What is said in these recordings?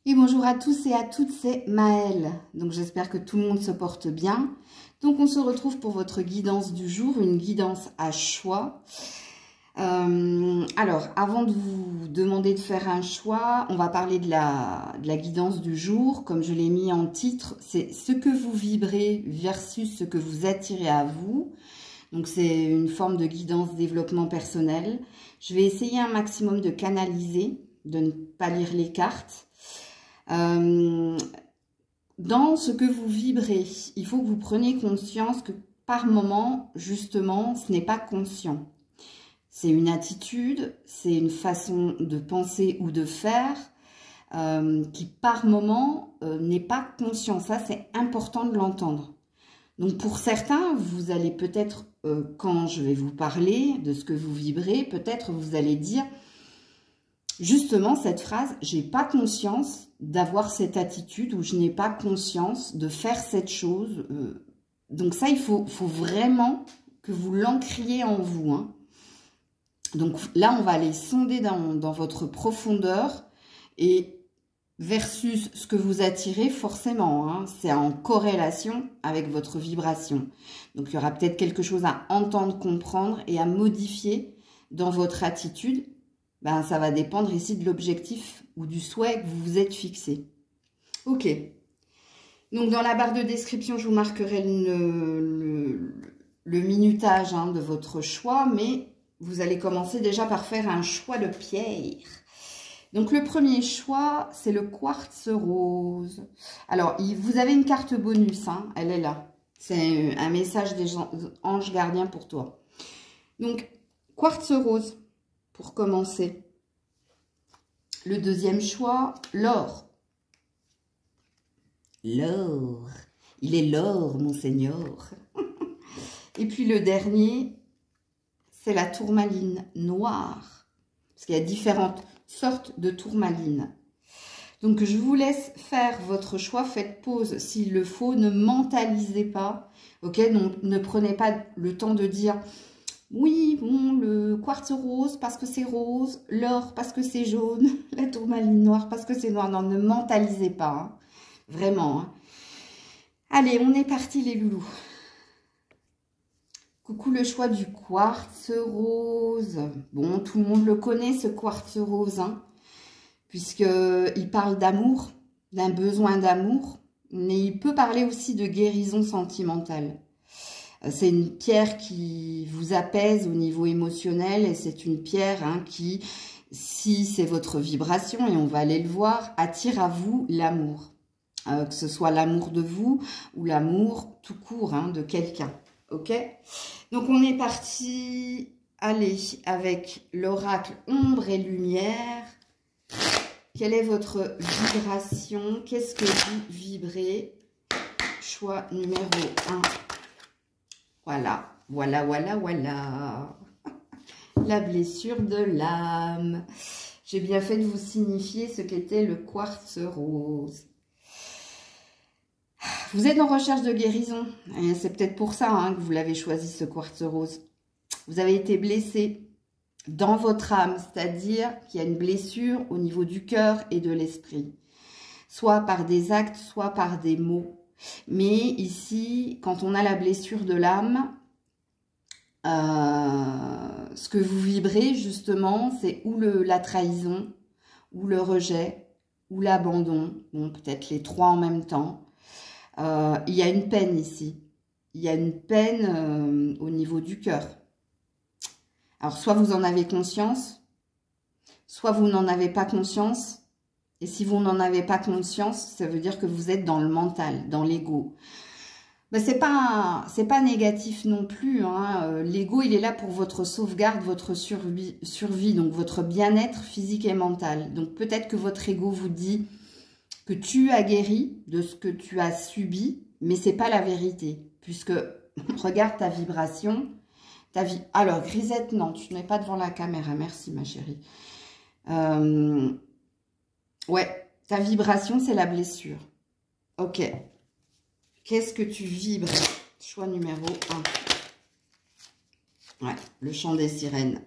Et bonjour à tous et à toutes, c'est Maëlle. Donc j'espère que tout le monde se porte bien. Donc on se retrouve pour votre guidance du jour, une guidance à choix. Alors, avant de vous demander de faire un choix, on va parler de la guidance du jour. Comme je l'ai mis en titre, c'est ce que vous vibrez versus ce que vous attirez à vous. Donc c'est une forme de guidance développement personnel. Je vais essayer un maximum de canaliser, de ne pas lire les cartes. Dans ce que vous vibrez, il faut que vous preniez conscience que par moment, justement, ce n'est pas conscient. C'est une attitude, c'est une façon de penser ou de faire qui par moment n'est pas conscient. Ça, c'est important de l'entendre. Donc pour certains, vous allez peut-être, quand je vais vous parler de ce que vous vibrez, peut-être vous allez dire justement cette phrase, j'ai pas conscience d'avoir cette attitude ou je n'ai pas conscience de faire cette chose. Donc ça, il faut vraiment que vous l'ancriez en vous, hein. Donc là, on va aller sonder dans votre profondeur et versus ce que vous attirez, forcément, hein, c'est en corrélation avec votre vibration. Donc il y aura peut-être quelque chose à entendre, comprendre et à modifier dans votre attitude. Ben, ça va dépendre ici de l'objectif ou du souhait que vous vous êtes fixé. Ok. Donc, dans la barre de description, je vous marquerai le minutage hein, de votre choix, mais vous allez commencer déjà par faire un choix de pierre. Donc, le premier choix, c'est le quartz rose. Alors, vous avez une carte bonus, hein, elle est là. C'est un message des anges gardiens pour toi. Donc, quartz rose. Pour commencer, le deuxième choix, l'or. L'or. Il est l'or, mon seigneur. Et puis le dernier, c'est la tourmaline noire. Parce qu'il y a différentes sortes de tourmalines. Donc, je vous laisse faire votre choix. Faites pause s'il le faut. Ne mentalisez pas. Ok, donc ne prenez pas le temps de dire... Oui, bon, le quartz rose parce que c'est rose, l'or parce que c'est jaune, la tourmaline noire parce que c'est noir. Non, ne mentalisez pas, hein. Vraiment. Hein. Allez, on est parti les loulous. Coucou le choix du quartz rose. Bon, tout le monde le connaît ce quartz rose, hein, puisqu'il parle d'amour, d'un besoin d'amour, mais il peut parler aussi de guérison sentimentale. C'est une pierre qui vous apaise au niveau émotionnel et c'est une pierre hein, qui, si c'est votre vibration, et on va aller le voir, attire à vous l'amour. Que ce soit l'amour de vous ou l'amour tout court hein, de quelqu'un. Ok? Donc on est parti, allez, avec l'oracle ombre et lumière. Quelle est votre vibration? Qu'est-ce que vous vibrez? Choix numéro 1. Voilà, voilà, voilà, voilà. La blessure de l'âme. J'ai bien fait de vous signifier ce qu'était le quartz rose. Vous êtes en recherche de guérison. Et c'est peut-être pour ça hein, que vous l'avez choisi, ce quartz rose. Vous avez été blessé dans votre âme, c'est-à-dire qu'il y a une blessure au niveau du cœur et de l'esprit. Soit par des actes, soit par des mots. Mais ici, quand on a la blessure de l'âme, ce que vous vibrez justement, c'est ou la trahison, ou le rejet, ou l'abandon. Bon, peut-être les trois en même temps. Il y a une peine ici. Il y a une peine au niveau du cœur. Alors, soit vous en avez conscience, soit vous n'en avez pas conscience. Et si vous n'en avez pas conscience, ça veut dire que vous êtes dans le mental, dans l'ego. Ben, c'est pas négatif non plus. Hein. L'ego, il est là pour votre sauvegarde, votre survie donc votre bien-être physique et mental. Donc peut-être que votre ego vous dit que tu as guéri de ce que tu as subi, mais c'est pas la vérité. Puisque, regarde ta vibration, Alors, Grisette, non, tu n'es pas devant la caméra. Merci, ma chérie. Ouais, ta vibration, c'est la blessure. Ok. Qu'est-ce que tu vibres? Choix numéro 1. Ouais, le chant des sirènes.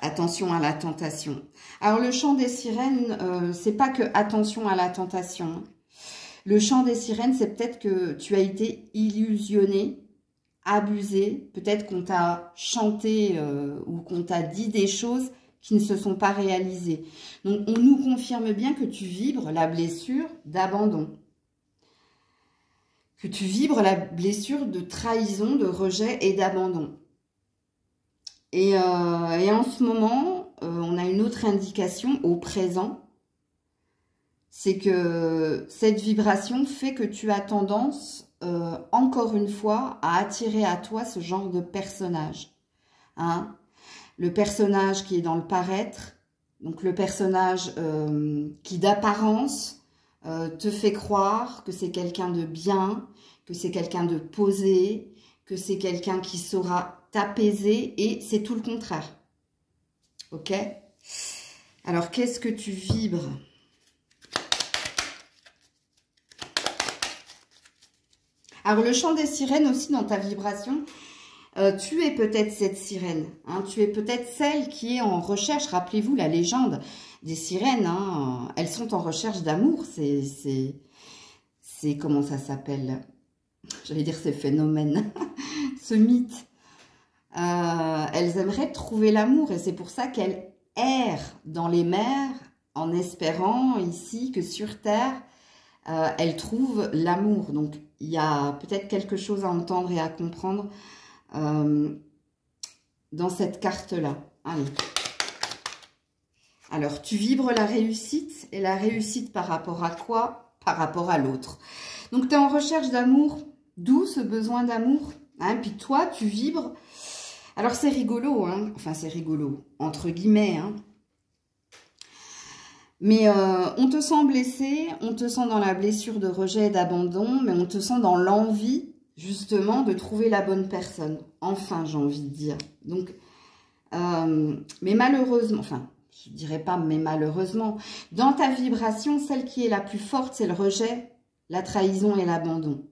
Attention à la tentation. Alors, le chant des sirènes, c'est pas que attention à la tentation. Le chant des sirènes, c'est peut-être que tu as été illusionné, abusé. Peut-être qu'on t'a chanté ou qu'on t'a dit des choses qui ne se sont pas réalisées. Donc, on nous confirme bien que tu vibres la blessure d'abandon. Que tu vibres la blessure de trahison, de rejet et d'abandon. Et en ce moment, on a une autre indication au présent. C'est que cette vibration fait que tu as tendance, encore une fois, à attirer à toi ce genre de personnage. Hein? Le personnage qui est dans le paraître, donc le personnage qui d'apparence te fait croire que c'est quelqu'un de bien, que c'est quelqu'un de posé, que c'est quelqu'un qui saura t'apaiser, et c'est tout le contraire. Ok? Alors, qu'est-ce que tu vibres? Alors, le chant des sirènes aussi dans ta vibration, tu es peut-être cette sirène. Hein, tu es peut-être celle qui est en recherche. Rappelez-vous la légende des sirènes. Hein, elles sont en recherche d'amour. C'est comment ça s'appelle? J'allais dire ces phénomènes. Ce mythe. Elles aimeraient trouver l'amour. Et c'est pour ça qu'elles errent dans les mers en espérant ici que sur Terre, elles trouvent l'amour. Donc, il y a peut-être quelque chose à entendre et à comprendre dans cette carte-là. Allez. Alors, tu vibres la réussite. Et la réussite par rapport à quoi? Par rapport à l'autre. Donc, tu es en recherche d'amour. D'où ce besoin d'amour? Hein, puis toi, tu vibres. Alors, c'est rigolo. Hein, enfin, c'est rigolo. Entre guillemets. Hein. Mais on te sent blessé. On te sent dans la blessure de rejet et d'abandon. Mais on te sent dans l'envie, justement, de trouver la bonne personne. Enfin, j'ai envie de dire. Donc, mais malheureusement, enfin, je ne dirais pas mais malheureusement, dans ta vibration, celle qui est la plus forte, c'est le rejet, la trahison et l'abandon.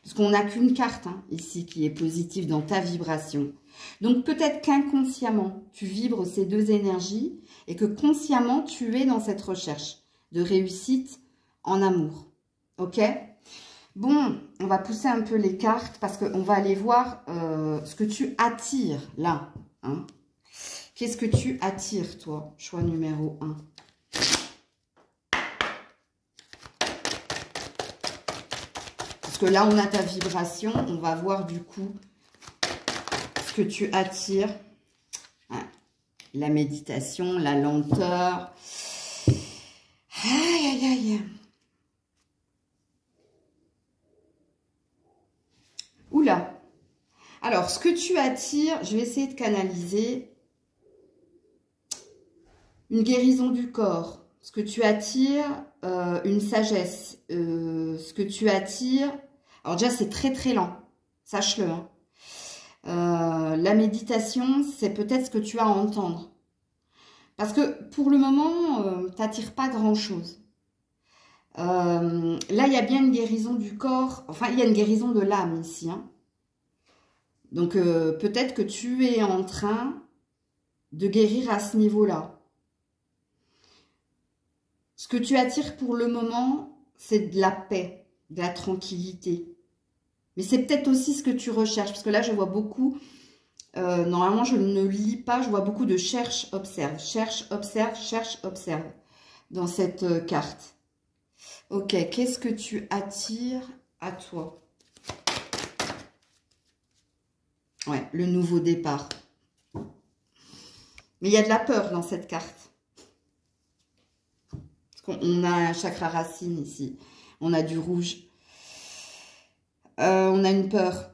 Parce qu'on n'a qu'une carte hein, ici qui est positive dans ta vibration. Donc peut-être qu'inconsciemment, tu vibres ces deux énergies et que consciemment, tu es dans cette recherche de réussite en amour. Ok? Bon, on va pousser un peu les cartes parce qu'on va aller voir ce que tu attires là. Hein. Qu'est-ce que tu attires, toi? Choix numéro 1. Parce que là, on a ta vibration. On va voir du coup ce que tu attires. Ouais. La méditation, la lenteur. Aïe, aïe, aïe. Oula. Alors, ce que tu attires, je vais essayer de canaliser une guérison du corps. Ce que tu attires, une sagesse. Ce que tu attires... Alors déjà, c'est très très lent. Sache-le. Hein. La méditation, c'est peut-être ce que tu as à entendre. Parce que pour le moment, tu n'attires pas grand-chose. Là, il y a bien une guérison du corps. Enfin, il y a une guérison de l'âme ici. Hein. Donc, peut-être que tu es en train de guérir à ce niveau-là. Ce que tu attires pour le moment, c'est de la paix, de la tranquillité. Mais c'est peut-être aussi ce que tu recherches. Parce que là, je vois beaucoup... normalement, je ne lis pas. Je vois beaucoup de cherche, observe. Cherche, observe dans cette carte. Ok, qu'est-ce que tu attires à toi? Ouais, le nouveau départ. Mais il y a de la peur dans cette carte. Parce qu'on a un chakra racine ici. On a du rouge. On a une peur.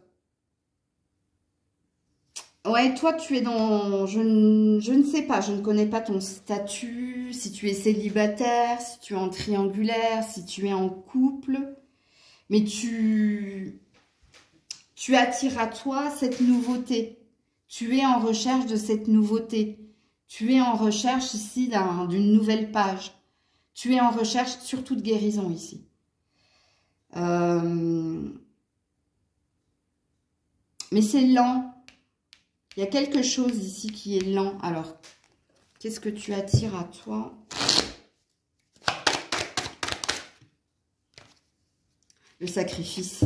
Ouais, toi, tu es dans... Je ne sais pas, je ne connais pas ton statut, si tu es célibataire, si tu es en triangulaire, si tu es en couple. Mais tu attires à toi cette nouveauté. Tu es en recherche de cette nouveauté. Tu es en recherche ici d'une nouvelle page. Tu es en recherche surtout de guérison ici. Mais c'est lent. Il y a quelque chose ici qui est lent. Alors, Qu'est-ce que tu attires à toi? Le sacrifice.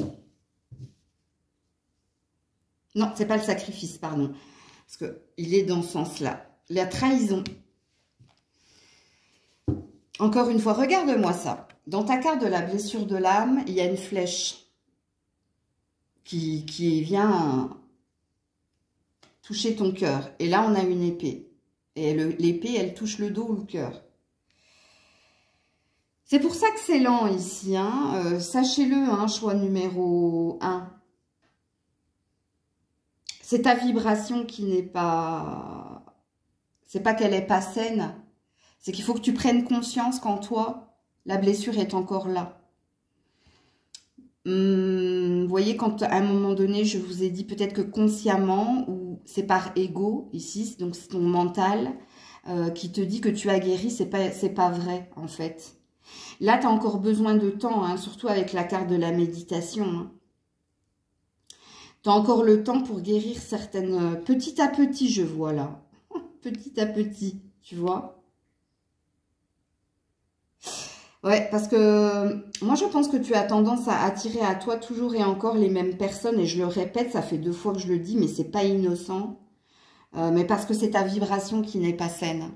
Non, c'est pas le sacrifice, pardon. Parce qu'il est dans ce sens-là. La trahison. Encore une fois, regarde-moi ça. Dans ta carte de la blessure de l'âme, il y a une flèche qui vient toucher ton cœur. Et là, on a une épée. Et l'épée, elle touche le dos ou le cœur. C'est pour ça que c'est lent ici. Hein. Sachez-le, hein, choix numéro 1. C'est ta vibration qui n'est pas... C'est pas qu'elle n'est pas saine. C'est qu'il faut que tu prennes conscience qu'en toi, la blessure est encore là. Vous voyez, quand à un moment donné, je vous ai dit peut-être que consciemment, ou c'est par ego, ici, donc c'est ton mental qui te dit que tu as guéri, c'est pas vrai, en fait. Là, tu as encore besoin de temps, hein, surtout avec la carte de la méditation. Hein. Tu as encore le temps pour guérir certaines... Petit à petit, je vois là. Petit à petit, tu vois. Ouais, parce que moi, je pense que tu as tendance à attirer à toi toujours et encore les mêmes personnes. Et je le répète, ça fait 2 fois que je le dis, mais c'est pas innocent. Mais parce que c'est ta vibration qui n'est pas saine.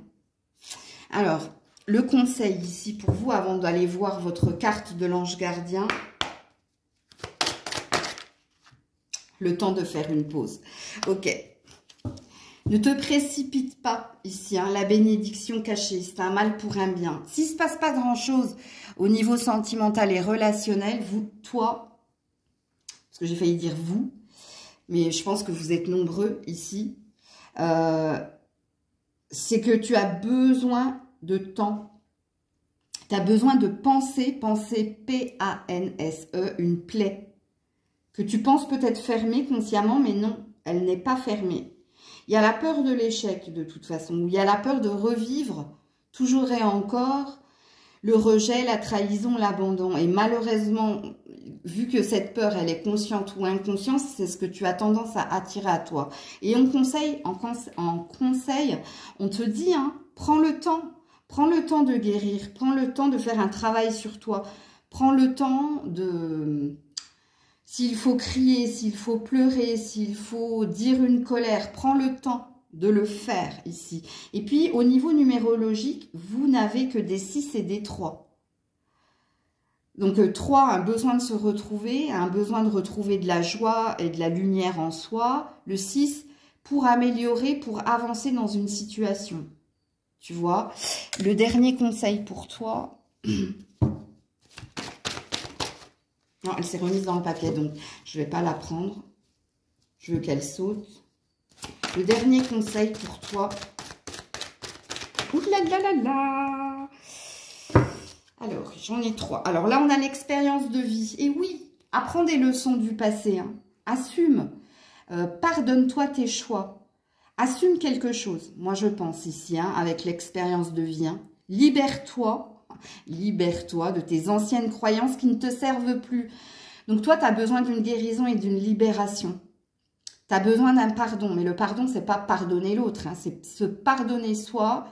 Alors, le conseil ici pour vous, avant d'aller voir votre carte de l'ange gardien. Le temps de faire une pause. Ok. Ne te précipite pas ici, hein, la bénédiction cachée, c'est un mal pour un bien. S'il ne se passe pas grand-chose au niveau sentimental et relationnel, vous, toi, parce que j'ai failli dire vous, mais je pense que vous êtes nombreux ici, c'est que tu as besoin de temps. Tu as besoin de penser P-A-N-S-E, une plaie, que tu penses peut-être fermée consciemment, mais non, elle n'est pas fermée. Il y a la peur de l'échec de toute façon, ou il y a la peur de revivre toujours et encore le rejet, la trahison, l'abandon. Et malheureusement, vu que cette peur, elle est consciente ou inconsciente, c'est ce que tu as tendance à attirer à toi. Et on conseille, en conseil, on te dit, hein, prends le temps de guérir, prends le temps de faire un travail sur toi, prends le temps de... S'il faut crier, s'il faut pleurer, s'il faut dire une colère, prends le temps de le faire ici. Et puis, au niveau numérologique, vous n'avez que des 6 et des 3. Donc, 3 a un besoin de se retrouver, a un besoin de retrouver de la joie et de la lumière en soi. Le 6, pour améliorer, pour avancer dans une situation. Tu vois, le dernier conseil pour toi... Non, elle s'est remise dans le paquet, donc je ne vais pas la prendre. Je veux qu'elle saute. Le dernier conseil pour toi. Ouh là là là là. Alors, j'en ai 3. Alors là, on a l'expérience de vie. Et oui, apprends des leçons du passé. Hein. Assume. Pardonne-toi tes choix. Assume quelque chose. Moi, je pense ici, hein, avec l'expérience de vie. Hein. Libère-toi. Libère-toi de tes anciennes croyances qui ne te servent plus. Donc toi, tu as besoin d'une guérison et d'une libération. Tu as besoin d'un pardon. Mais le pardon, c'est pas pardonner l'autre. Hein. C'est se pardonner soi,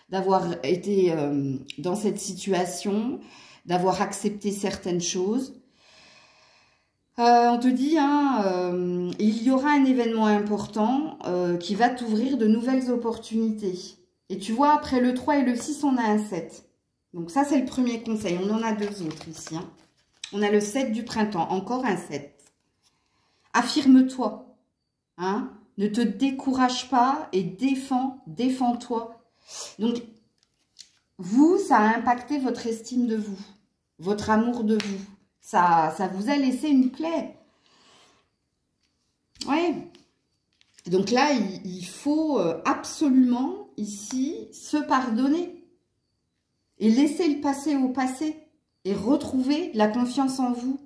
d'avoir été dans cette situation, d'avoir accepté certaines choses. On te dit, hein, il y aura un événement important qui va t'ouvrir de nouvelles opportunités. Et tu vois, après le 3 et le 6, on a un 7. Donc ça, c'est le premier conseil. On en a 2 autres ici. Hein. On a le 7 du printemps. Encore un 7. Affirme-toi. Hein. Ne te décourage pas et défends-toi. Donc, vous, ça a impacté votre estime de vous. Votre amour de vous. Ça vous a laissé une plaie. Ouais. Donc là, il faut absolument, ici, se pardonner. Et laisser le passé au passé. Et retrouver la confiance en vous.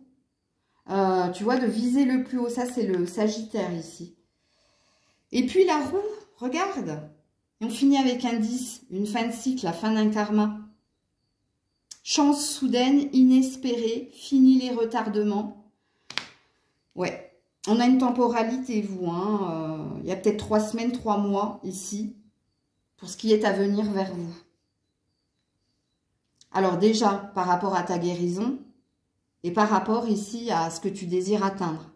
Tu vois, de viser le plus haut. Ça, c'est le Sagittaire ici. Et puis la roue, regarde. Et on finit avec un 10. Une fin de cycle, la fin d'un karma. Chance soudaine, inespérée. Fini les retardements. Ouais. On a une temporalité, vous. Hein. Il y a peut-être 3 semaines, 3 mois ici. pour ce qui est à venir vers vous. Alors déjà, par rapport à ta guérison et par rapport ici à ce que tu désires atteindre.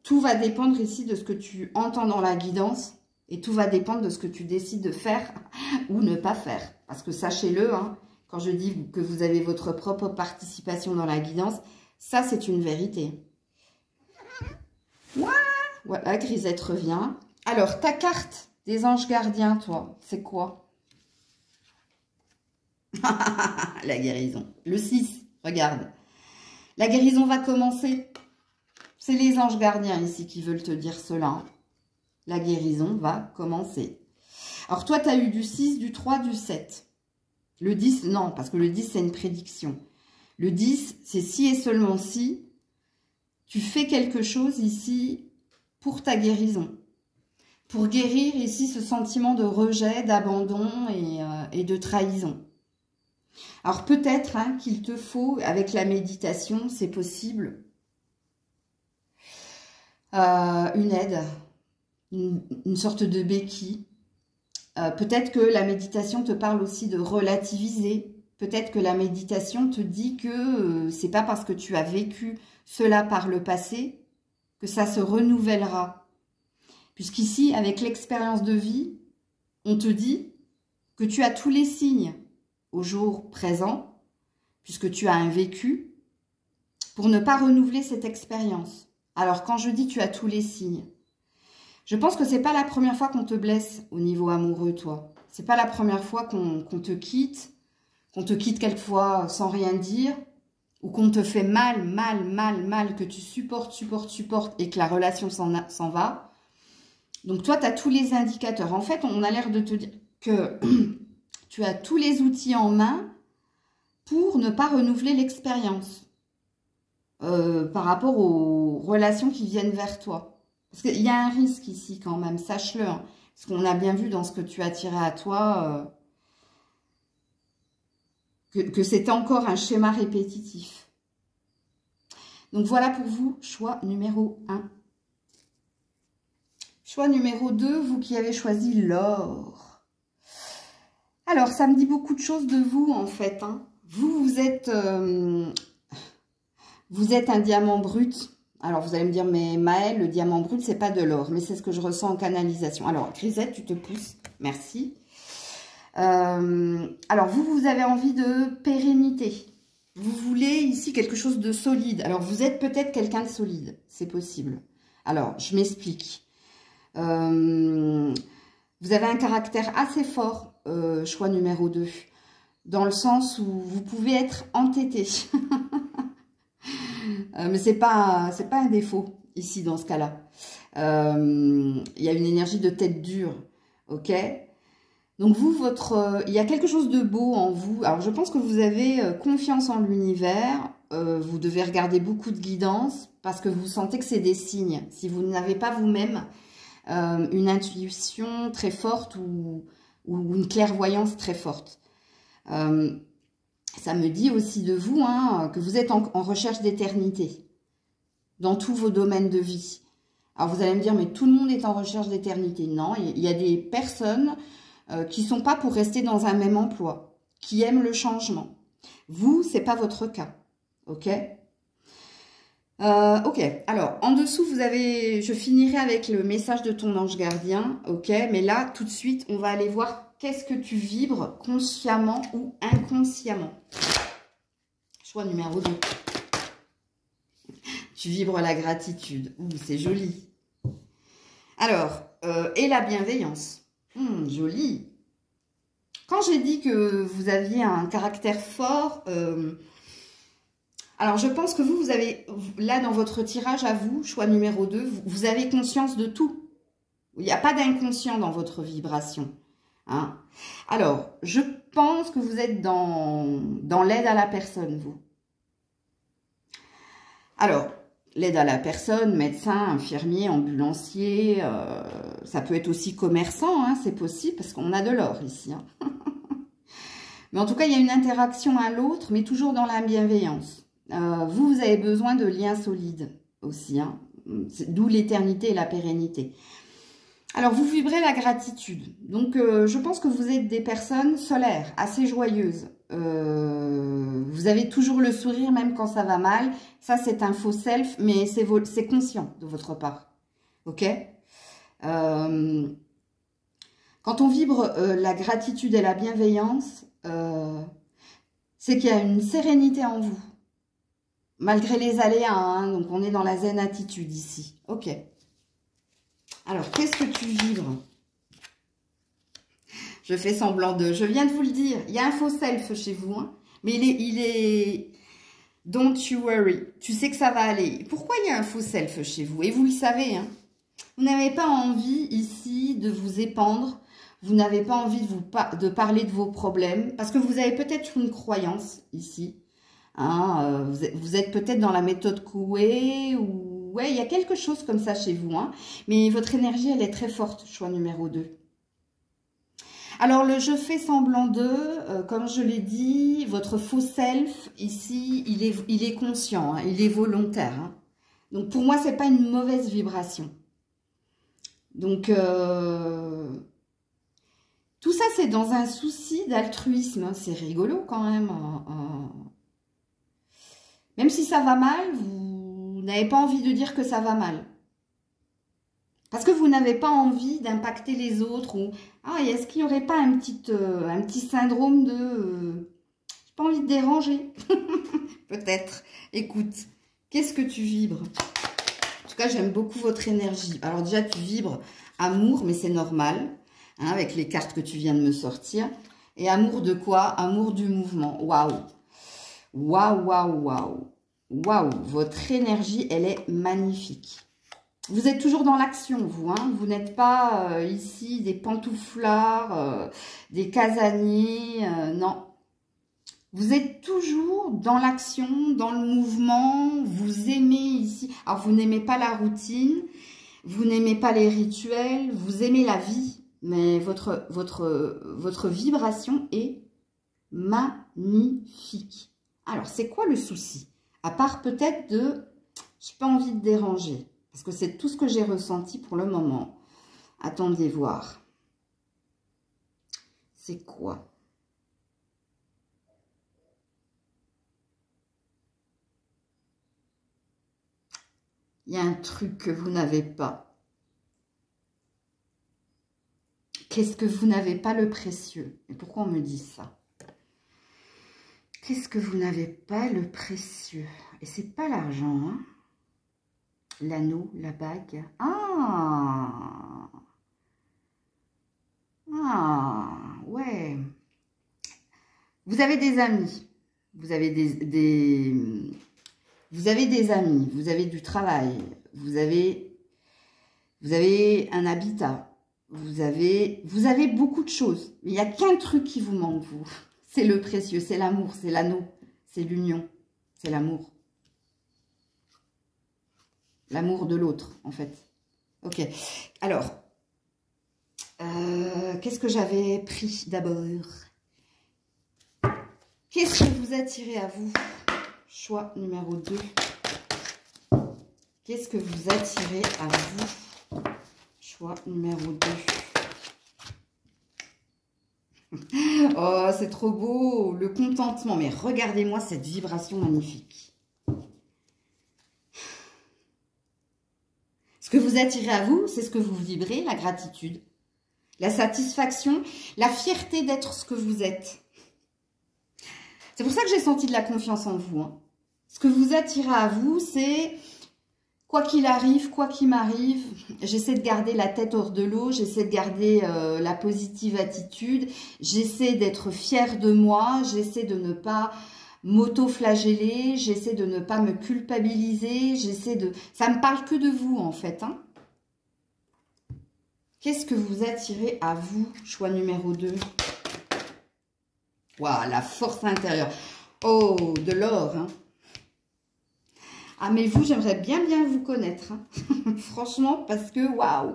Tout va dépendre ici de ce que tu entends dans la guidance et tout va dépendre de ce que tu décides de faire ou ne pas faire. Parce que sachez-le, hein, quand je dis que vous avez votre propre participation dans la guidance, ça c'est une vérité. Voilà, Grisette revient. Alors, ta carte des anges gardiens, toi, c'est quoi? La guérison. Le 6, regarde. La guérison va commencer. C'est les anges gardiens ici qui veulent te dire cela. La guérison va commencer. Alors, toi, tu as eu du 6, du 3, du 7. Le 10, non, parce que le 10, c'est une prédiction. Le 10, c'est si et seulement si tu fais quelque chose ici pour ta guérison. Pour guérir ici ce sentiment de rejet, d'abandon et de trahison. Alors peut-être hein, qu'il te faut, avec la méditation, c'est possible, une aide, une sorte de béquille. Peut-être que la méditation te parle aussi de relativiser. Peut-être que la méditation te dit que c'est pas parce que tu as vécu cela par le passé que ça se renouvellera. Puisqu'ici, avec l'expérience de vie, on te dit que tu as tous les signes au jour présent, puisque tu as un vécu, pour ne pas renouveler cette expérience. Alors, quand je dis tu as tous les signes, je pense que c'est pas la première fois qu'on te blesse au niveau amoureux, toi. C'est pas la première fois qu'on te quitte quelquefois sans rien dire, ou qu'on te fait mal, que tu supportes, et que la relation s'en va. Donc, toi, tu as tous les indicateurs. En fait, on a l'air de te dire que tu as tous les outils en main pour ne pas renouveler l'expérience par rapport aux relations qui viennent vers toi. Parce qu'il y a un risque ici quand même, sache-le. Hein, parce qu'on a bien vu dans ce que tu as tiré à toi que c'était encore un schéma répétitif. Donc, voilà pour vous, choix numéro 1. Choix numéro 2, vous qui avez choisi l'or. Alors, ça me dit beaucoup de choses de vous, en fait. Hein. Vous êtes un diamant brut. Alors, vous allez me dire, mais Maëlle, le diamant brut, c'est pas de l'or. Mais c'est ce que je ressens en canalisation. Alors, Grisette, tu te pousses. Merci. Alors, vous avez envie de pérennité. Vous voulez ici quelque chose de solide. Alors, vous êtes peut-être quelqu'un de solide. C'est possible. Alors, je m'explique. Vous avez un caractère assez fort, choix numéro 2, dans le sens où vous pouvez être entêté. Mais c'est pas un défaut, ici, dans ce cas-là. Il y a une énergie de tête dure, ok? Donc, il y a quelque chose de beau en vous. Alors, je pense que vous avez confiance en l'univers. Vous devez regarder beaucoup de guidance parce que vous sentez que c'est des signes. Si vous n'avez pas vous-même une intuition très forte ou une clairvoyance très forte. Ça me dit aussi de vous hein, que vous êtes en recherche d'éternité dans tous vos domaines de vie. Alors vous allez me dire, mais tout le monde est en recherche d'éternité. Non, il y a des personnes qui ne sont pas pour rester dans un même emploi, qui aiment le changement. Vous, ce n'est pas votre cas, ok ? Ok, alors en dessous vous avez, je finirai avec le message de ton ange gardien, ok, mais là tout de suite on va aller voir qu'est-ce que tu vibres consciemment ou inconsciemment. Choix numéro 2. Tu vibres la gratitude, c'est joli. Alors, et la bienveillance, joli. Quand j'ai dit que vous aviez un caractère fort, alors, je pense que vous avez, là, dans votre tirage à vous, choix numéro 2, vous avez conscience de tout. Il n'y a pas d'inconscient dans votre vibration. Hein. Alors, je pense que vous êtes dans l'aide à la personne, vous. Alors, l'aide à la personne, médecin, infirmier, ambulancier, ça peut être aussi commerçant, hein, c'est possible, parce qu'on a de l'or ici. Hein. Mais en tout cas, il y a une interaction à l'autre, mais toujours dans la bienveillance. Vous avez besoin de liens solides aussi, hein, d'où l'éternité et la pérennité. Alors, vous vibrez la gratitude. Donc, je pense que vous êtes des personnes solaires, assez joyeuses. Vous avez toujours le sourire, même quand ça va mal. Ça, c'est un faux self, mais c'est conscient de votre part. Ok? Quand on vibre la gratitude et la bienveillance, c'est qu'il y a une sérénité en vous. Malgré les aléas, hein, donc on est dans la zen attitude ici. Ok. Alors, qu'est-ce que tu vibres? Je fais semblant de... Je viens de vous le dire, il y a un faux self chez vous, hein, mais il est... Don't you worry. Tu sais que ça va aller. Pourquoi il y a un faux self chez vous? Et vous le savez, hein. Vous n'avez pas envie ici de vous épandre. Vous n'avez pas envie de parler de vos problèmes. Parce que vous avez peut-être une croyance ici. Hein, vous êtes peut-être dans la méthode Coué ou... Ouais, il y a quelque chose comme ça chez vous. Hein, mais votre énergie, elle est très forte, choix numéro 2. Alors, le je fais semblant de, comme je l'ai dit, votre faux self, ici, il est conscient, hein, il est volontaire. Hein. Donc, pour moi, ce n'est pas une mauvaise vibration. Donc, tout ça, c'est dans un souci d'altruisme. Hein. C'est rigolo quand même. Même si ça va mal, vous n'avez pas envie de dire que ça va mal. Parce que vous n'avez pas envie d'impacter les autres. Ou ah, est-ce qu'il n'y aurait pas un petit syndrome de... j'ai pas envie de déranger. Peut-être. Écoute, qu'est-ce que tu vibres? En tout cas, j'aime beaucoup votre énergie. Alors déjà, tu vibres amour, mais c'est normal. Hein, avec les cartes que tu viens de me sortir. Et amour de quoi? Amour du mouvement. Waouh. Waouh, waouh, waouh. Waouh. Votre énergie, elle est magnifique. Vous êtes toujours dans l'action, vous. Hein, vous n'êtes pas ici des pantouflards, des casaniers. Non. Vous êtes toujours dans l'action, dans le mouvement. Vous aimez ici. Alors, vous n'aimez pas la routine. Vous n'aimez pas les rituels. Vous aimez la vie. Mais votre vibration est magnifique. Alors, c'est quoi le souci? À part peut-être de... j'ai pas envie de déranger. Parce que c'est tout ce que j'ai ressenti pour le moment. Attendez voir. C'est quoi? Il y a un truc que vous n'avez pas. Qu'est-ce que vous n'avez pas? Le précieux. Et pourquoi on me dit ça? Qu'est-ce que vous n'avez pas? Le précieux. Et c'est pas l'argent, hein? L'anneau, la bague. Ah! Ah, ouais. Vous avez des amis. Vous avez vous avez des amis. Vous avez du travail. Vous avez un habitat. Vous avez beaucoup de choses. Il n'y a qu'un truc qui vous manque, vous. C'est le précieux, c'est l'amour, c'est l'anneau, c'est l'union, c'est l'amour. L'amour de l'autre, en fait. Ok. Alors, qu'est-ce que j'avais pris d'abord? Qu'est-ce que vous attirez à vous? Choix numéro 2. Qu'est-ce que vous attirez à vous? Choix numéro 2. Oh, c'est trop beau. Le contentement. Mais regardez-moi cette vibration magnifique. Ce que vous attirez à vous, c'est ce que vous vibrez, la gratitude, la satisfaction, la fierté d'être ce que vous êtes. C'est pour ça que j'ai senti de la confiance en vous. Hein. Ce que vous attirez à vous, c'est quoi qu'il arrive, quoi qu'il m'arrive, j'essaie de garder la tête hors de l'eau, j'essaie de garder la positive attitude, j'essaie d'être fière de moi, j'essaie de ne pas m'auto-flageller, j'essaie de ne pas me culpabiliser, j'essaie de... Ça me parle que de vous, en fait. Hein. Qu'est-ce que vous attirez à vous? Choix numéro 2. Waouh, la force intérieure. Oh, de l'or. Hein. Ah, mais vous, j'aimerais bien vous connaître. Hein. Franchement, parce que, waouh,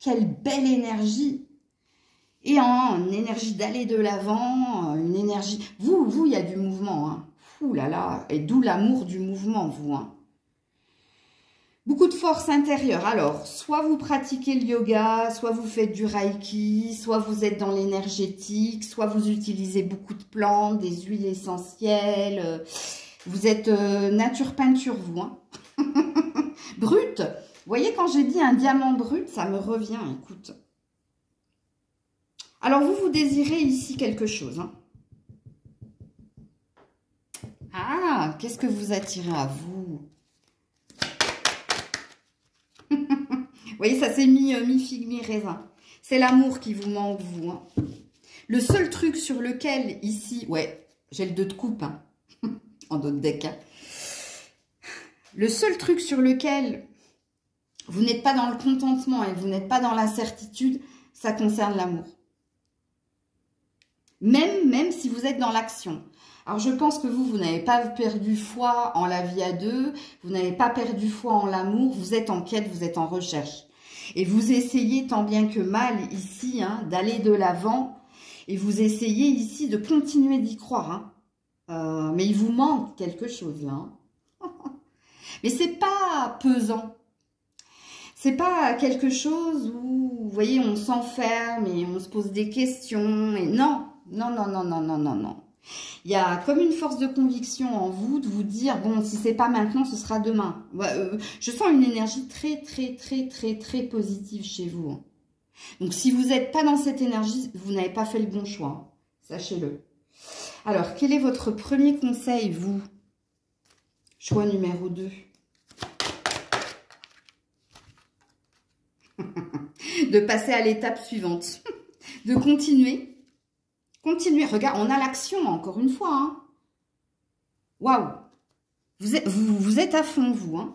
quelle belle énergie. Et en énergie d'aller de l'avant, une énergie... Vous, il y a du mouvement. Hein. Ouh là là, et d'où l'amour du mouvement, vous. Hein. Beaucoup de force intérieure. Alors, soit vous pratiquez le yoga, soit vous faites du reiki, soit vous êtes dans l'énergétique, soit vous utilisez beaucoup de plantes, des huiles essentielles. Vous êtes nature peinture, vous. Hein. Brut. Vous voyez, quand j'ai dit un diamant brut, ça me revient, écoute. Alors, vous désirez ici quelque chose. Hein. Ah, qu'est-ce que vous attirez à vous? Vous voyez, ça s'est mi-figue, mi-raisin. C'est l'amour qui vous manque, vous. Hein. Le seul truc sur lequel, ici... Ouais, j'ai le 2 de coupe, hein, en dos de deck. Hein. Le seul truc sur lequel vous n'êtes pas dans le contentement et vous n'êtes pas dans la certitude, ça concerne l'amour. Même si vous êtes dans l'action. Alors, je pense que vous n'avez pas perdu foi en la vie à deux, vous n'avez pas perdu foi en l'amour, vous êtes en quête, vous êtes en recherche. Et vous essayez tant bien que mal ici hein, d'aller de l'avant et vous essayez ici de continuer d'y croire. Hein. Mais il vous manque quelque chose là. Hein. Mais c'est pas pesant. C'est pas quelque chose où, vous voyez, on s'enferme et on se pose des questions. Et non, non, non, non, non, non, non, non. Il y a comme une force de conviction en vous de vous dire, bon, si c'est pas maintenant, ce sera demain. Je sens une énergie très, très, très, très, très positive chez vous. Donc, si vous n'êtes pas dans cette énergie, vous n'avez pas fait le bon choix. Sachez-le. Alors, quel est votre premier conseil, vous? Choix numéro 2. De passer à l'étape suivante. De continuer. Continuez, regarde, on a l'action encore une fois. Hein. Waouh, vous êtes à fond, vous. Hein.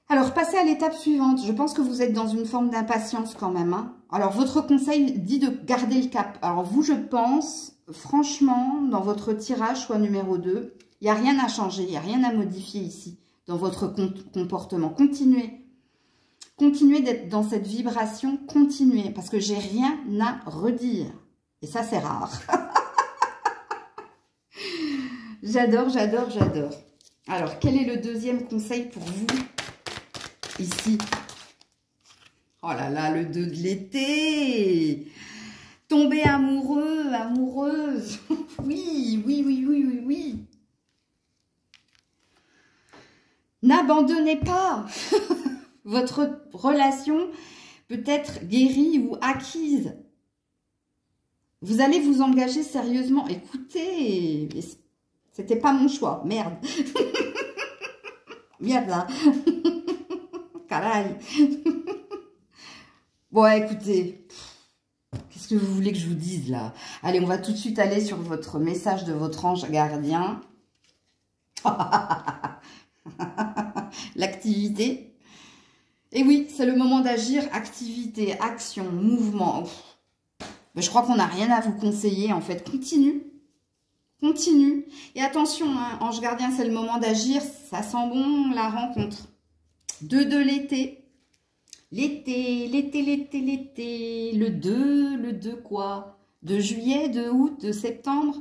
Alors, passez à l'étape suivante. Je pense que vous êtes dans une forme d'impatience quand même. Hein. Alors, votre conseil dit de garder le cap. Alors, vous, je pense, franchement, dans votre tirage, choix numéro 2, il n'y a rien à changer, il n'y a rien à modifier ici dans votre comportement. Continuez. Continuez d'être dans cette vibration, continuez, parce que j'ai rien à redire. Et ça, c'est rare. J'adore, j'adore, j'adore. Alors, quel est le deuxième conseil pour vous ici? Oh là là, le 2 de l'été. Tomber amoureux, amoureuse. Oui, oui, oui, oui, oui, oui. N'abandonnez pas. Votre relation peut être guérie ou acquise. Vous allez vous engager sérieusement. Écoutez, c'était pas mon choix. Merde. Merde là. Caray. Bon, écoutez. Qu'est-ce que vous voulez que je vous dise là? Allez, on va tout de suite aller sur votre message de votre ange gardien. L'activité. Et oui, c'est le moment d'agir. Activité, action, mouvement. Mais je crois qu'on n'a rien à vous conseiller, en fait. Continue. Continue. Et attention, hein, ange gardien, c'est le moment d'agir. Ça sent bon, la rencontre. 2 de l'été. L'été, l'été, l'été, l'été. Le 2 quoi? De juillet, de août, de septembre.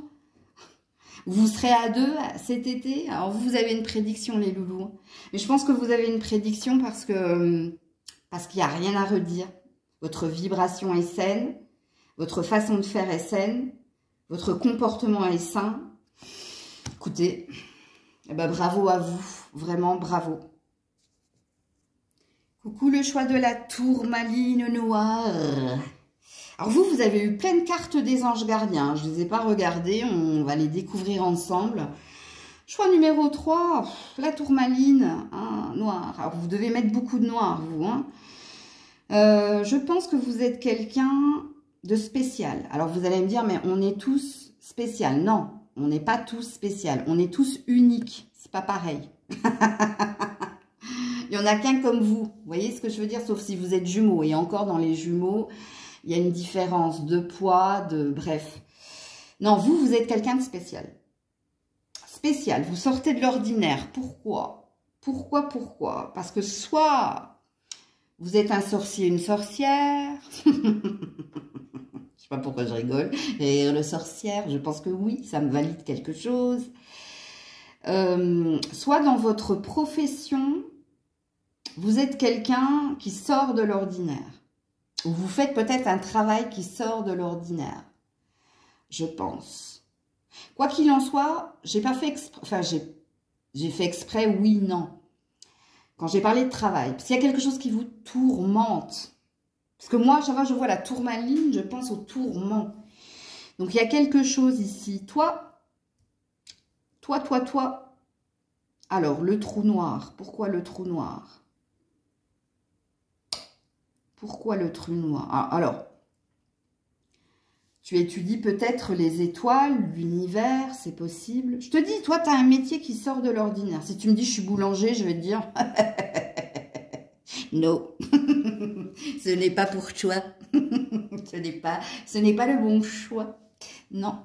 Vous serez à 2 cet été. Alors, vous avez une prédiction, les loulous. Mais je pense que vous avez une prédiction parce qu'il n'y a rien à redire. Votre vibration est saine. Votre façon de faire est saine. Votre comportement est sain. Écoutez, eh ben, bravo à vous. Vraiment, bravo. Coucou le choix de la tourmaline noire. Alors vous avez eu plein de cartes des anges gardiens. Je ne les ai pas regardées. On va les découvrir ensemble. Choix numéro 3, la tourmaline hein, noire. Alors vous devez mettre beaucoup de noir, vous. Hein. Je pense que vous êtes quelqu'un de spécial. Alors vous allez me dire, mais on est tous spécial. Non, on n'est pas tous spécial. On est tous uniques. C'est pas pareil. Il n'y en a qu'un comme vous. Vous voyez ce que je veux dire? Sauf si vous êtes jumeaux. Et encore dans les jumeaux, il y a une différence de poids, de bref. Non, vous êtes quelqu'un de spécial. Spécial. Vous sortez de l'ordinaire. Pourquoi? Pourquoi? Parce que soit vous êtes un sorcier, une sorcière. Je sais pas pourquoi je rigole. Et le sorcière, je pense que oui, ça me valide quelque chose. Soit dans votre profession, Vous êtes quelqu'un qui sort de l'ordinaire. Ou vous faites peut-être un travail qui sort de l'ordinaire. Je pense. Quoi qu'il en soit, j'ai pas fait exprès. Enfin, j'ai fait exprès, oui, non. Quand j'ai parlé de travail. Parce qu'il y a quelque chose qui vous tourmente. Parce que moi, chaque fois que je vois la tourmaline, je pense au tourment. Donc, il y a quelque chose ici. Toi. Alors, le trou noir. Pourquoi le trou noir? Pourquoi le trou noir? Alors, tu étudies peut-être les étoiles, l'univers, c'est possible. Je te dis, toi, tu as un métier qui sort de l'ordinaire. Si tu me dis, je suis boulanger, je vais te dire, non, ce n'est pas pour toi. Ce n'est pas le bon choix. Non.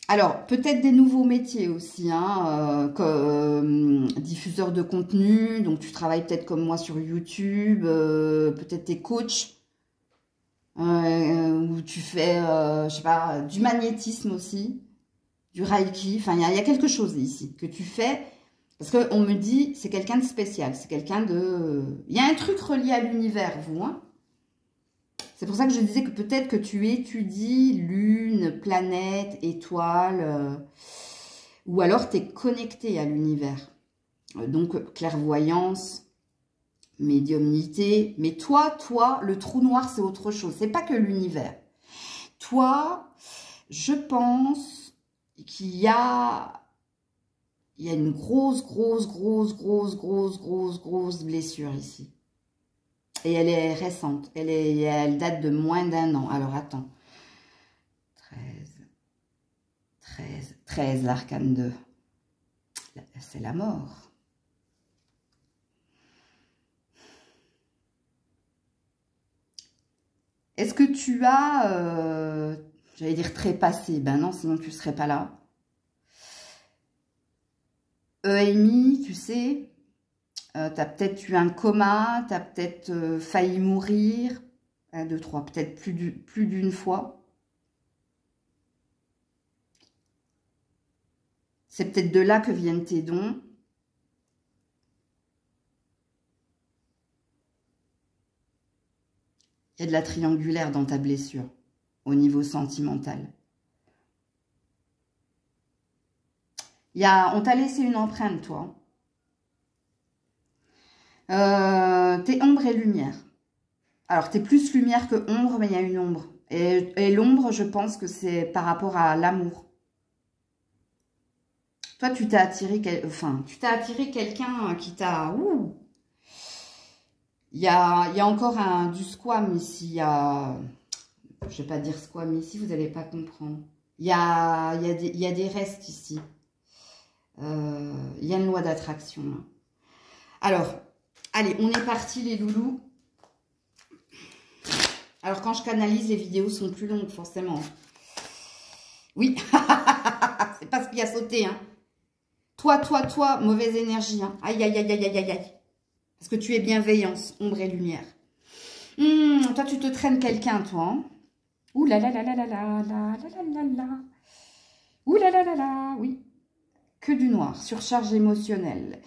Alors, peut-être des nouveaux métiers aussi, hein, comme diffuseur de contenu. Donc, tu travailles peut-être comme moi sur YouTube. Peut-être t'es coach. Ou tu fais, je sais pas, du magnétisme aussi. Du Reiki. Enfin, il y a quelque chose ici que tu fais. Parce qu'on me dit, c'est quelqu'un de spécial. C'est quelqu'un de... Il y a un truc relié à l'univers, vous, hein. C'est pour ça que je disais que peut-être que tu étudies lune, planète, étoile, ou alors tu es connecté à l'univers. Donc, clairvoyance, médiumnité. Mais toi, le trou noir, c'est autre chose. C'est pas que l'univers. Toi, je pense qu'il y a une grosse blessure ici. Et elle est récente. Elle date de moins d'1 an. Alors, attends. 13, l'arcane 2. C'est la mort. Est-ce que tu as... j'allais dire trépassé. Ben non, sinon tu ne serais pas là. EMI, tu sais... tu as peut-être eu un coma, tu as peut-être failli mourir. 1, 2, 3, peut-être plus d'une fois. C'est peut-être de là que viennent tes dons. Il y a de la triangulaire dans ta blessure, au niveau sentimental. On t'a laissé une empreinte, toi. T'es ombre et lumière. Alors, t'es plus lumière que ombre, mais il y a une ombre. Et l'ombre, je pense que c'est par rapport à l'amour. Toi, tu t'es attiré, attiré quelqu'un qui t'a... Il y a encore du squam ici. Je ne vais pas dire squam ici, vous n'allez pas comprendre. Il y a des restes ici. Il y a une loi d'attraction. Alors... Allez, on est parti les loulous. Alors, quand je canalise, les vidéos sont plus longues, forcément. Oui, c'est pas ce qui a sauté, hein. Toi, mauvaise énergie, hein. Aïe. Parce que tu es bienveillance, ombre et lumière. Toi, tu te traînes quelqu'un, toi. Hein. Ouh là là là là là là là là là là. Ouh là là là là, oui. Que du noir, surcharge émotionnelle.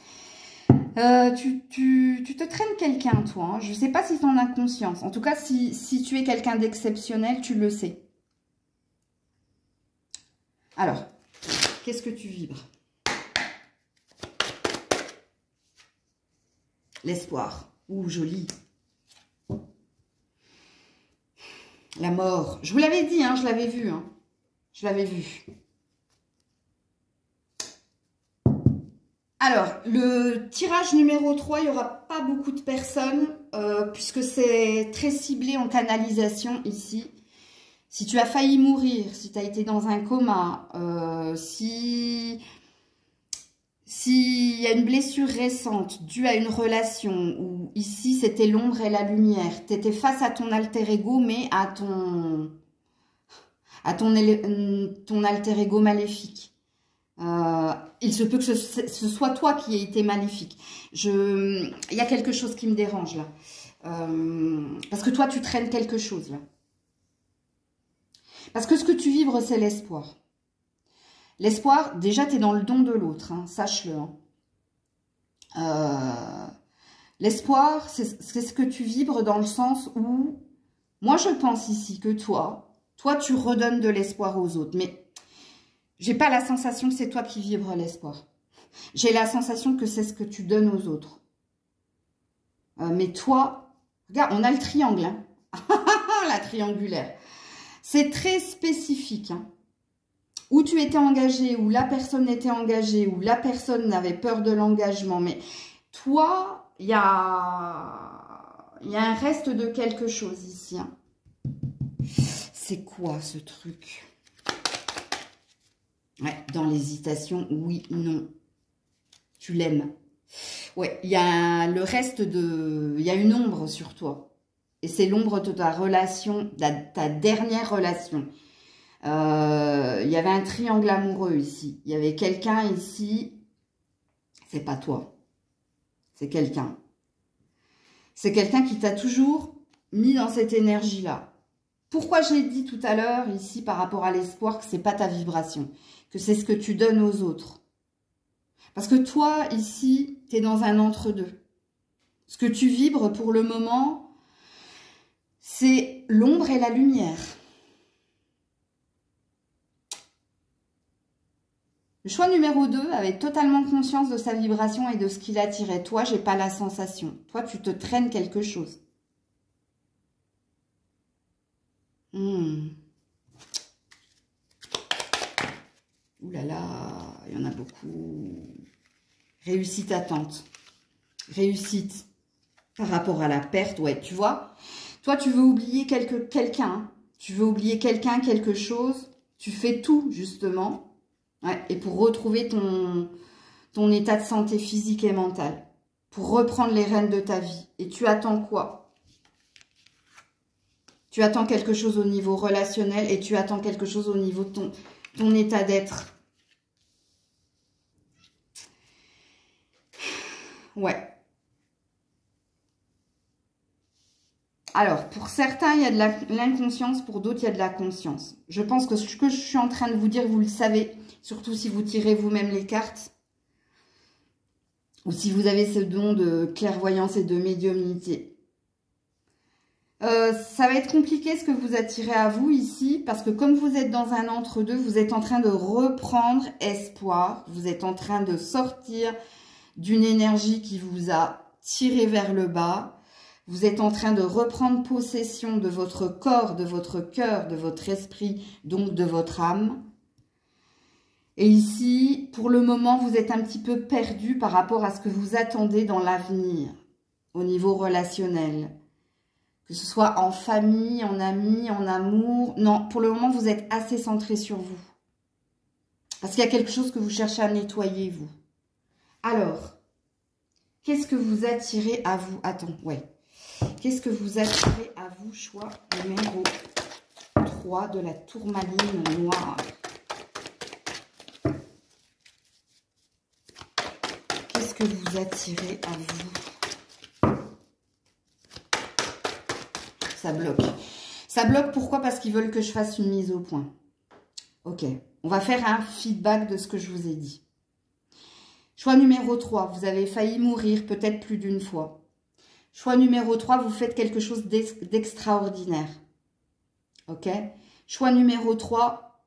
Tu te traînes quelqu'un, toi. Hein. Je ne sais pas si tu en as conscience. En tout cas, si tu es quelqu'un d'exceptionnel, tu le sais. Alors, qu'est-ce que tu vibres? L'espoir. Ouh, joli. La mort. Je vous l'avais dit, hein, je l'avais vu. Hein. Je l'avais vu. Alors, le tirage numéro 3, il n'y aura pas beaucoup de personnes, puisque c'est très ciblé en canalisation ici. Si tu as failli mourir, si tu as été dans un coma, s'il y a une blessure récente due à une relation, où ici c'était l'ombre et la lumière, tu étais face à ton alter ego, mais à ton alter ego maléfique. Il se peut que ce soit toi qui aies été maléfique. Il y a quelque chose qui me dérange là. Parce que toi, tu traînes quelque chose là. Parce que ce que tu vibres, c'est l'espoir. L'espoir, déjà, tu es dans le don de l'autre, hein, sache-le. L'espoir, c'est ce que tu vibres dans le sens où, moi, je pense ici que toi, tu redonnes de l'espoir aux autres. Mais j'ai pas la sensation que c'est toi qui vibres l'espoir. J'ai la sensation que c'est ce que tu donnes aux autres. Mais toi, regarde, on a le triangle, hein. La triangulaire. C'est très spécifique, hein. Où tu étais engagé, où la personne était engagée, où la personne n'avait peur de l'engagement. Mais toi, il y a un reste de quelque chose ici, hein. C'est quoi ce truc? Ouais, dans l'hésitation, oui, non. Tu l'aimes. Ouais, il y a le reste de... Il y a une ombre sur toi. Et c'est l'ombre de ta relation, ta dernière relation. Il y avait un triangle amoureux ici. Il y avait quelqu'un ici. C'est pas toi. C'est quelqu'un. C'est quelqu'un qui t'a toujours mis dans cette énergie-là. Pourquoi j'ai dit tout à l'heure, ici, par rapport à l'espoir, que c'est pas ta vibration, que c'est ce que tu donnes aux autres. Parce que toi, ici, tu es dans un entre-deux. Ce que tu vibres pour le moment, c'est l'ombre et la lumière. Le choix numéro 2 avait totalement conscience de sa vibration et de ce qu'il attirait. Toi, j'ai pas la sensation. Toi, tu te traînes quelque chose. Ouh là là, il y en a beaucoup. Réussite attente. Réussite par rapport à la perte. Ouais, tu vois. Toi, tu veux oublier quelqu'un. Tu veux oublier quelqu'un, quelque chose. Tu fais tout, justement. Ouais, et pour retrouver ton état de santé physique et mentale. Pour reprendre les rênes de ta vie. Et tu attends quoi? Tu attends quelque chose au niveau relationnel et tu attends quelque chose au niveau de ton état d'être. Ouais. Alors, pour certains, il y a de l'inconscience, pour d'autres, il y a de la conscience. Je pense que ce que je suis en train de vous dire, vous le savez, surtout si vous tirez vous-même les cartes, ou si vous avez ce don de clairvoyance et de médiumnité. Ça va être compliqué ce que vous attirez à vous ici, parce que comme vous êtes dans un entre-deux, vous êtes en train de reprendre espoir, vous êtes en train de sortir d'une énergie qui vous a tiré vers le bas, vous êtes en train de reprendre possession de votre corps, de votre cœur, de votre esprit, donc de votre âme. Et ici, pour le moment, vous êtes un petit peu perdu par rapport à ce que vous attendez dans l'avenir, au niveau relationnel. Que ce soit en famille, en amis, en amour. Non, pour le moment, vous êtes assez centré sur vous. Parce qu'il y a quelque chose que vous cherchez à nettoyer, vous. Alors, qu'est-ce que vous attirez à vous? Attends, ouais. Qu'est-ce que vous attirez à vous? Choix numéro 3 de la tourmaline noire. Qu'est-ce que vous attirez à vous? Ça bloque. Ça bloque, pourquoi? Parce qu'ils veulent que je fasse une mise au point. Ok, on va faire un feedback de ce que je vous ai dit. Choix numéro 3, vous avez failli mourir peut-être plus d'une fois. Choix numéro 3, vous faites quelque chose d'extraordinaire. Ok. Choix numéro 3,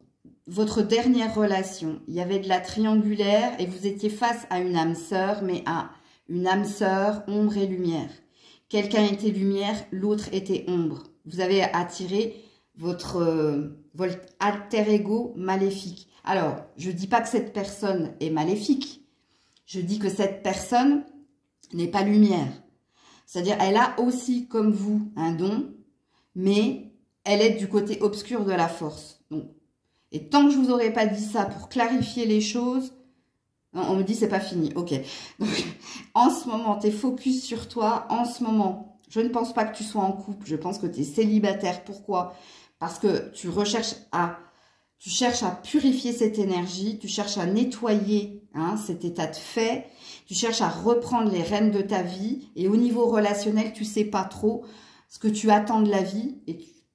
votre dernière relation. Il y avait de la triangulaire et vous étiez face à une âme sœur, mais à une âme sœur, ombre et lumière. Quelqu'un était lumière, l'autre était ombre. Vous avez attiré votre alter ego maléfique. Alors, je ne dis pas que cette personne est maléfique. Je dis que cette personne n'est pas lumière. C'est-à-dire, elle a aussi, comme vous, un don, mais elle est du côté obscur de la force. Donc, et tant que je ne vous aurais pas dit ça pour clarifier les choses, on me dit c'est pas fini. Ok. Donc, en ce moment, tu es focus sur toi. En ce moment, je ne pense pas que tu sois en couple. Je pense que tu es célibataire. Pourquoi? Parce que tu cherches à purifier cette énergie. Tu cherches à nettoyer cet état de fait. Tu cherches à reprendre les rênes de ta vie. Et au niveau relationnel, tu sais pas trop ce que tu attends de la vie.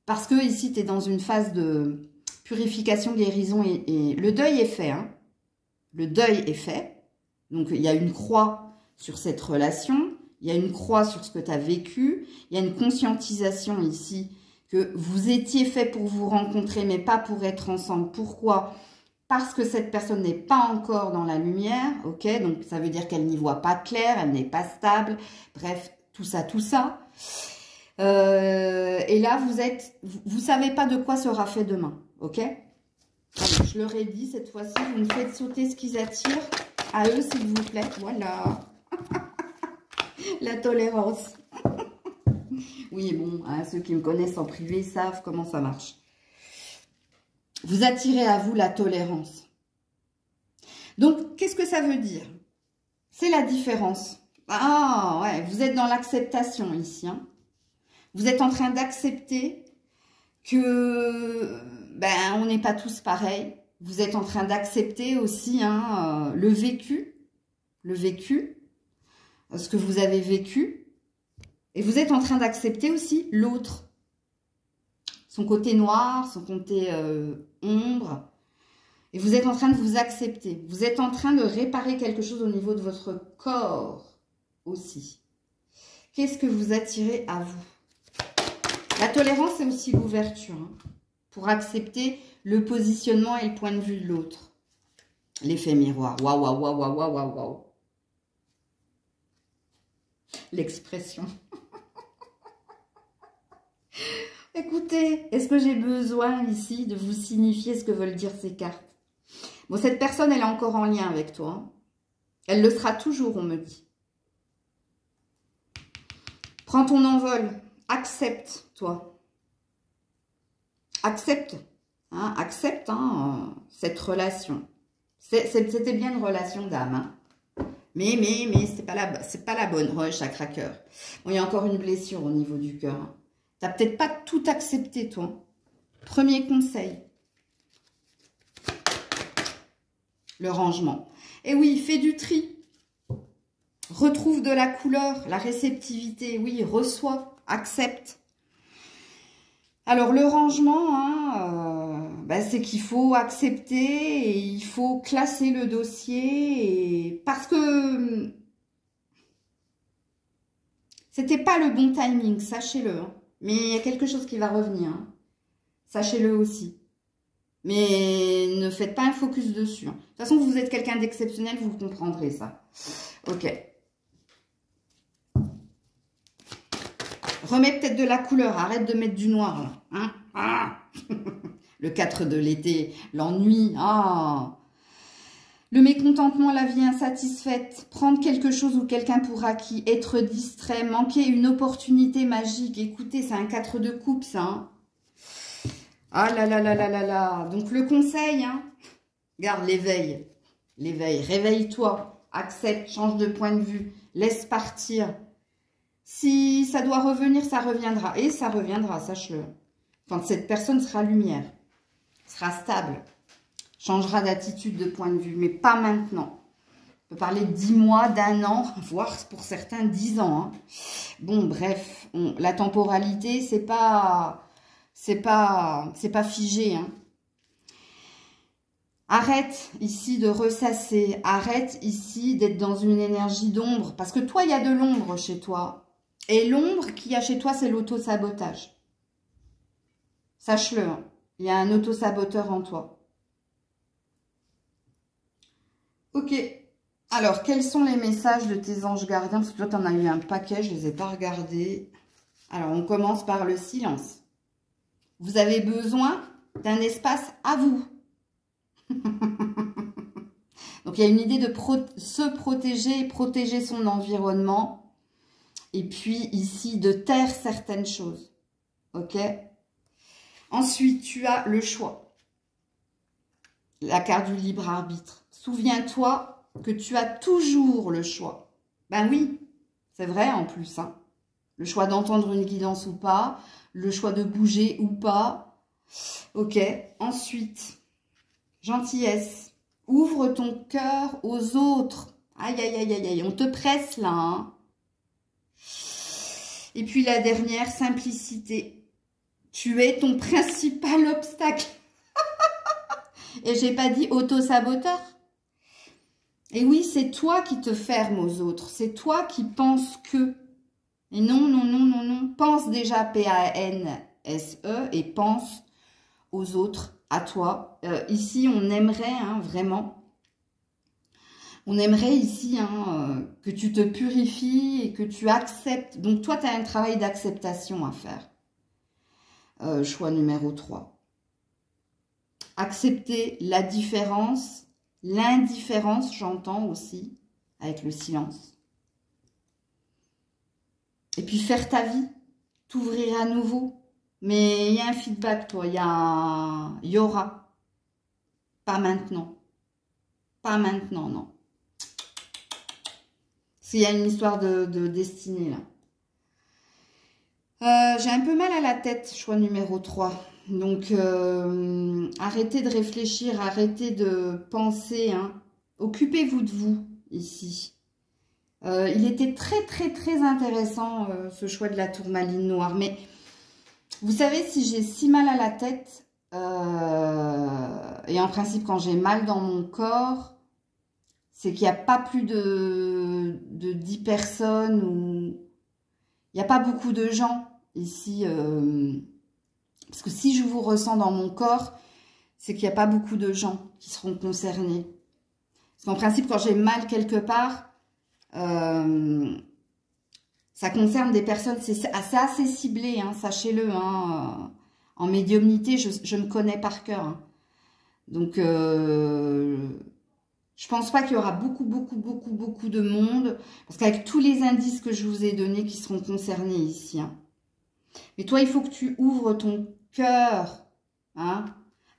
Parce que ici, tu es dans une phase de Purification, guérison et le deuil est fait. Hein. Le deuil est fait. Donc, il y a une croix sur cette relation. Il y a une croix sur ce que tu as vécu. Il y a une conscientisation ici que vous étiez fait pour vous rencontrer, mais pas pour être ensemble. Pourquoi? Parce que cette personne n'est pas encore dans la lumière. Ok, donc ça veut dire qu'elle n'y voit pas clair, elle n'est pas stable. Bref, tout ça, tout ça. Et là, vous savez pas de quoi sera fait demain. Ok? Allez, je leur ai dit cette fois-ci, vous me faites sauter ce qu'ils attirent. À eux, s'il vous plaît. Voilà. La tolérance. Oui, bon, hein, ceux qui me connaissent en privé savent comment ça marche. Vous attirez à vous la tolérance. Donc, qu'est-ce que ça veut dire? C'est la différence. Ah, ouais, vous êtes dans l'acceptation ici. Hein. Vous êtes en train d'accepter que, ben, on n'est pas tous pareils. Vous êtes en train d'accepter aussi hein, le vécu, ce que vous avez vécu. Et vous êtes en train d'accepter aussi l'autre. Son côté noir, son côté ombre. Et vous êtes en train de vous accepter. Vous êtes en train de réparer quelque chose au niveau de votre corps aussi. Qu'est-ce que vous attirez à vous? La tolérance, c'est aussi l'ouverture. Hein, pour accepter le positionnement et le point de vue de l'autre. L'effet miroir. Waouh, waouh, waouh, waouh, waouh, waouh, waouh. L'expression. Écoutez, est-ce que j'ai besoin ici de vous signifier ce que veulent dire ces cartes? Bon, cette personne, elle est encore en lien avec toi. Hein. Elle le sera toujours, on me dit. Prends ton envol. Accepte, toi. Accepte. Hein, accepte hein, cette relation. C'était bien une relation d'âme. Hein. Mais c'est pas la bonne, chakra cœur. Bon, il y a encore une blessure au niveau du cœur. Hein. T'as peut-être pas tout accepté, toi. Premier conseil. Le rangement. Et oui, fais du tri. Retrouve de la couleur, la réceptivité. Oui, reçois, accepte. Alors, le rangement, hein, c'est qu'il faut accepter et il faut classer le dossier. Parce que c'était pas le bon timing, sachez-le. Hein. Mais il y a quelque chose qui va revenir. Hein. Sachez-le aussi. Mais ne faites pas un focus dessus. Hein. De toute façon, vous êtes quelqu'un d'exceptionnel, vous comprendrez ça. Ok. Remets peut-être de la couleur. Arrête de mettre du noir. Là. Hein ah le 4 de l'été. L'ennui. Ah le mécontentement, la vie insatisfaite, prendre quelque chose ou quelqu'un pour acquis, être distrait, manquer une opportunité magique. Écoutez, c'est un 4 de coupe, ça. Hein. Ah là là là là là là. Donc, le conseil, hein, garde l'éveil. L'éveil, réveille-toi, accepte, change de point de vue, laisse partir. Si ça doit revenir, ça reviendra. Et ça reviendra, sache-le. Quand cette personne sera lumière, sera stable. Changera d'attitude, de point de vue, mais pas maintenant. On peut parler de 10 mois, d'un an, voire pour certains 10 ans. Hein. Bon, bref, la temporalité, c'est pas figé. Hein. Arrête ici de ressasser, arrête ici d'être dans une énergie d'ombre, parce que toi, il y a de l'ombre chez toi. Et l'ombre qu'il y a chez toi, c'est l'auto-sabotage. Sache-le, hein. Il y a un auto-saboteur en toi. Ok, alors quels sont les messages de tes anges gardiens? Parce que toi, tu en as eu un paquet, je ne les ai pas regardés. Alors, on commence par le silence. Vous avez besoin d'un espace à vous. Donc, il y a une idée de se protéger, protéger son environnement. Et puis, ici, de taire certaines choses. Ok? Ensuite, tu as le choix. La carte du libre arbitre. Souviens-toi que tu as toujours le choix. Ben oui, c'est vrai en plus. Hein. Le choix d'entendre une guidance ou pas. Le choix de bouger ou pas. Ok. Ensuite, gentillesse. Ouvre ton cœur aux autres. Aïe, aïe, aïe, aïe, aïe. On te presse là. Hein. Et puis la dernière, simplicité. Tu es ton principal obstacle. Et j'ai pas dit auto-saboteur. Et oui, c'est toi qui te fermes aux autres. C'est toi qui penses que. Et non, non, non, non, non. Pense déjà P-A-N-S-E et pense aux autres, à toi. Ici, on aimerait vraiment, on aimerait ici que tu te purifies et que tu acceptes. Donc toi, tu as un travail d'acceptation à faire. Choix numéro 3. Accepter la différence, l'indifférence, j'entends aussi, avec le silence. Et puis faire ta vie, t'ouvrir à nouveau. Mais il y a un feedback, toi, il y aura. Pas maintenant. Pas maintenant, non. S'il y a une histoire de destinée, là. J'ai un peu mal à la tête, choix numéro 3. Donc, arrêtez de réfléchir, arrêtez de penser. Occupez-vous de vous, ici. Il était très, très, très intéressant, ce choix de la tourmaline noire. Mais, vous savez, si j'ai si mal à la tête, et en principe, quand j'ai mal dans mon corps, c'est qu'il n'y a pas plus de 10 personnes ou... Il n'y a pas beaucoup de gens ici. Parce que si je vous ressens dans mon corps, c'est qu'il n'y a pas beaucoup de gens qui seront concernés. Parce qu'en principe, quand j'ai mal quelque part, ça concerne des personnes, c'est assez ciblé, sachez-le. En médiumnité, je me connais par cœur. Donc, je pense pas qu'il y aura beaucoup de monde. Parce qu'avec tous les indices que je vous ai donnés qui seront concernés ici. Mais toi, il faut que tu ouvres ton cœur.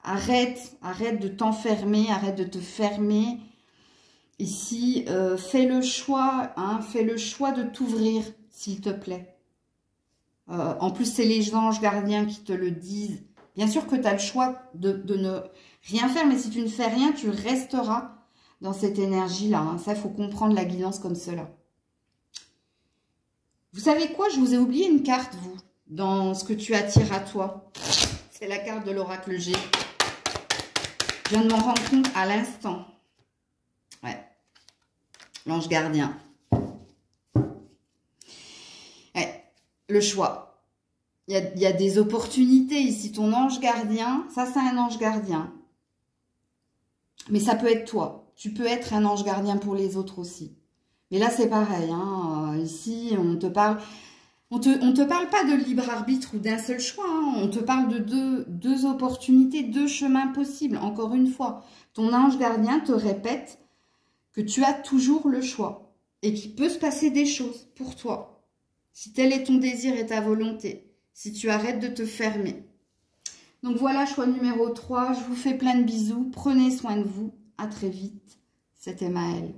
Arrête de t'enfermer, arrête de te fermer. Ici, fais le choix de t'ouvrir, s'il te plaît. En plus, c'est les anges gardiens qui te le disent. Bien sûr que tu as le choix de ne rien faire, mais si tu ne fais rien, tu resteras dans cette énergie-là. Ça, il faut comprendre la guidance comme cela. Vous savez quoi? Je vous ai oublié une carte, vous, dans ce que tu attires à toi. C'est la carte de l'oracle G. Je viens de m'en rendre compte à l'instant. Ouais. L'ange gardien. Ouais. Le choix. Il y a des opportunités ici. Ton ange gardien, ça c'est un ange gardien. Mais ça peut être toi. Tu peux être un ange gardien pour les autres aussi. Mais là, c'est pareil. Ici, on te parle pas de libre arbitre ou d'un seul choix. On te parle de deux opportunités, 2 chemins possibles. Encore une fois, ton ange gardien te répète que tu as toujours le choix et qu'il peut se passer des choses pour toi. Si tel est ton désir et ta volonté. Si tu arrêtes de te fermer. Donc voilà, choix numéro 3. Je vous fais plein de bisous. Prenez soin de vous. À très vite. C'était Maëlle.